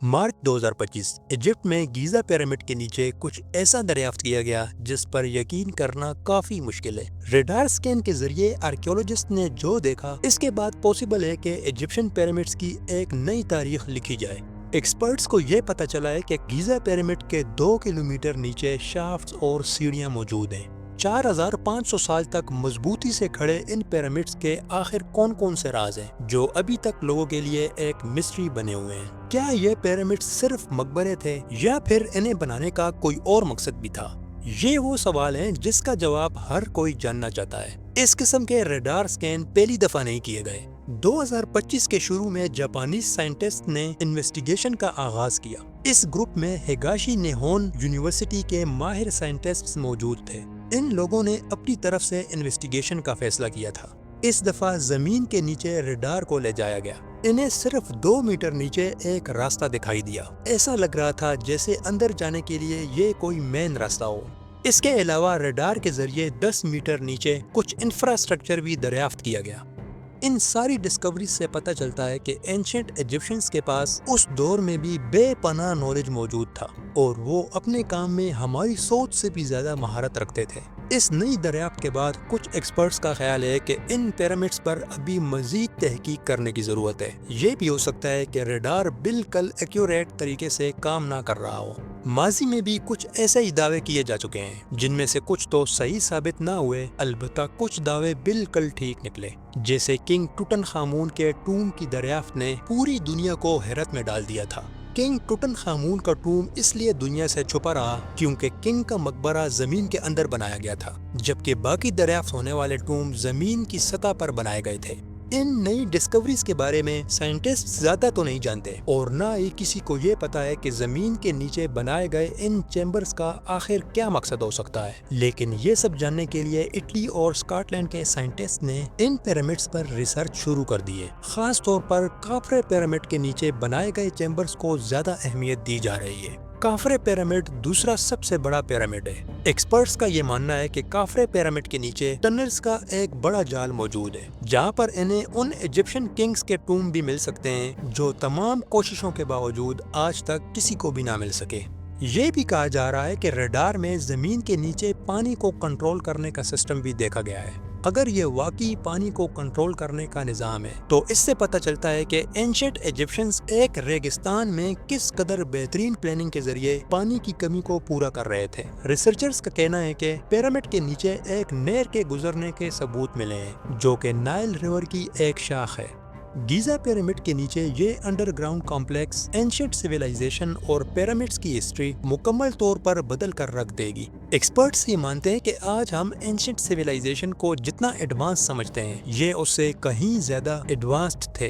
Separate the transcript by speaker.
Speaker 1: March 2025 Egypt میں گیزا pyramid کے نیچے کچھ ایسا دریافت کیا گیا جس پر یقین کرنا کافی مشکل ہے۔ ریڈار سکین کے ذریعے آرکیولوجسٹ نے جو دیکھا، اس کے بعد پوسیبل ہے کہ ایجپشن پیرامڈز کی ایک نئی تاریخ لکھی جائے۔ ایکسپرٹس کو یہ پتہ چلا ہے کہ گیزا پیرامڈ کے 2 کلومیٹر نیچے شافٹس اور سیڑھیاں موجود ہیں۔ 4500 سال تک مضبوطی سے کھڑے ان پیرامڈز کے آخر کون سے راز ہیں جو ابھی تک لوگوں کے لیے ایک مسٹری بنے ہوئے ہیں؟ کیا یہ پیرامڈ صرف مقبرے تھے یا پھر انہیں بنانے کا کوئی اور مقصد بھی تھا؟ یہ وہ سوال ہیں جس کا جواب ہر کوئی جاننا چاہتا ہے۔ اس قسم کے ریڈار سکین پہلی دفعہ نہیں کیے گئے۔ 2025 کے شروع میں جاپانی سائنٹسٹ نے انویسٹیگیشن کا آغاز کیا۔ اس گروپ میں ہگاشی نیہون یونیورسٹی کے ماہر سائنٹسٹ موجود تھے۔ ان لوگوں نے اپنی طرف سے انویسٹیگیشن کا فیصلہ کیا تھا۔ اس دفعہ زمین کے نیچے ریڈار کو لے جایا گیا۔ انہیں صرف 2 میٹر نیچے ایک راستہ دکھائی دیا۔ ایسا لگ رہا تھا جیسے اندر جانے کے لیے یہ کوئی مین راستہ ہو۔ اس کے علاوہ ریڈار کے ذریعے 10 میٹر نیچے کچھ انفراسٹرکچر بھی دریافت کیا گیا۔ ان ساری ڈسکوریز سے پتہ چلتا ہے کہ اینشنٹ ایجپشنز کے پاس اس دور میں بھی بے پناہ نالج موجود تھا اور وہ اپنے کام میں ہماری سوچ سے بھی زیادہ مہارت رکھتے تھے۔ اس نئی دریافت کے بعد کچھ ایکسپرٹس کا خیال ہے کہ ان پیرامڈز پر ابھی مزید تحقیق کرنے کی ضرورت ہے۔ یہ بھی ہو سکتا ہے کہ ریڈار بالکل ایکوریٹ طریقے سے کام نہ کر رہا ہو۔ ماضی میں بھی کچھ ایسے ہی دعوے کیے جا چکے ہیں جن میں سے کچھ تو صحیح ثابت نہ ہوئے، البتہ کچھ دعوے بالکل ٹھیک نکلے، جیسے کنگ ٹوٹن خامون کے ٹوم کی دریافت نے پوری دنیا کو حیرت میں ڈال دیا تھا۔ کنگ ٹوٹن خامون کا ٹوم اس لیے دنیا سے چھپا رہا کیونکہ کنگ کا مقبرہ زمین کے اندر بنایا گیا تھا، جبکہ باقی دریافت ہونے والے ٹوم زمین کی سطح پر بنائے گئے تھے۔ ان نئی ڈسکوریز کے بارے میں سائنٹسٹ زیادہ تو نہیں جانتے اور نہ ہی کسی کو یہ پتا ہے کہ زمین کے نیچے بنائے گئے ان چیمبرز کا آخر کیا مقصد ہو سکتا ہے۔ لیکن یہ سب جاننے کے لیے اٹلی اور اسکاٹ لینڈ کے سائنٹسٹ نے ان پیرامڈز پر ریسرچ شروع کر دی ہے۔ خاص طور پر کافرے پیرامڈ کے نیچے بنائے گئے چیمبرز کو زیادہ اہمیت دی جا رہی ہے۔ کافرے پیرامڈ دوسرا سب سے بڑا پیرامڈ ہے۔ ایکسپرٹس کا یہ ماننا ہے کہ کافرے پیرامڈ کے نیچے ٹنلز کا ایک بڑا جال موجود ہے جہاں پر انہیں ان ایجپشن کنگز کے ٹوم بھی مل سکتے ہیں جو تمام کوششوں کے باوجود آج تک کسی کو بھی نہ مل سکے۔ یہ بھی کہا جا رہا ہے کہ ریڈار میں زمین کے نیچے پانی کو کنٹرول کرنے کا سسٹم بھی دیکھا گیا ہے۔ اگر یہ واقعی پانی کو کنٹرول کرنے کا نظام ہے تو اس سے پتہ چلتا ہے کہ اینشنٹ ایجپشنز ایک ریگستان میں کس قدر بہترین پلاننگ کے ذریعے پانی کی کمی کو پورا کر رہے تھے۔ ریسرچرز کا کہنا ہے کہ پیرامڈ کے نیچے ایک نہر کے گزرنے کے ثبوت ملے ہیں جو کہ نائل ریور کی ایک شاخ ہے۔ گیزا پیرامڈ کے نیچے یہ underground complex ancient civilization اور پیرامڈز کی ہسٹری مکمل طور پر بدل کر رکھ دے گی۔ ایکسپرٹس یہ مانتے ہیں کہ آج ہم اینشنٹ سویلائزیشن کو جتنا ایڈوانس سمجھتے ہیں، یہ اس سے کہیں زیادہ ایڈوانسڈ تھے۔